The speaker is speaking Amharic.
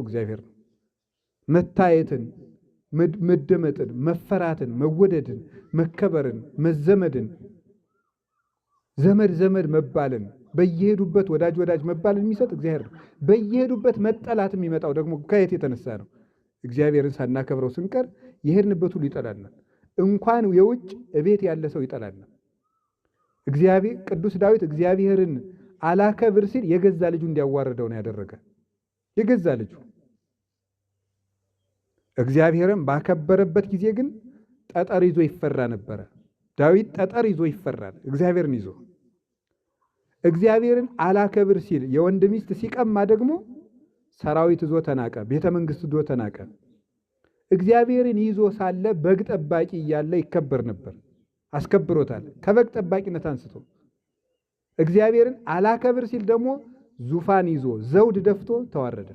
እግዚአብሔር ነው። መታየትን፣ መደመጥን፣ መፈራትን፣ መወደድን፣ መከበርን፣ መዘመድን፣ ዘመድ ዘመድ መባልን፣ በየሄዱበት ወዳጅ ወዳጅ መባልን የሚሰጥ እግዚአብሔር ነው። በየሄዱበት መጠላት የሚመጣው ደግሞ ከየት የተነሳ ነው? እግዚአብሔርን ሳናከብረው ስንቀር የሄድንበት ሁሉ ይጠላናል። እንኳን የውጭ እቤት ያለ ሰው ይጠላናል። እግዚአብሔር ቅዱስ ዳዊት እግዚአብሔርን አላከብር ሲል የገዛ ልጁ እንዲያዋርደው ነው ያደረገ። የገዛ ልጁ እግዚአብሔርን ባከበረበት ጊዜ ግን ጠጠር ይዞ ይፈራ ነበረ። ዳዊት ጠጠር ይዞ ይፈራል እግዚአብሔርን ይዞ። እግዚአብሔርን አላከብር ሲል የወንድ ሚስት ሲቀማ ደግሞ ሰራዊት ይዞ ተናቀ፣ ቤተ መንግስት ይዞ ተናቀ። እግዚአብሔርን ይዞ ሳለ በግ ጠባቂ እያለ ይከበር ነበር። አስከብሮታል ከበግ ጠባቂነት አንስቶ። እግዚአብሔርን አላከብር ሲል ደግሞ ዙፋን ይዞ ዘውድ ደፍቶ ተዋረደ።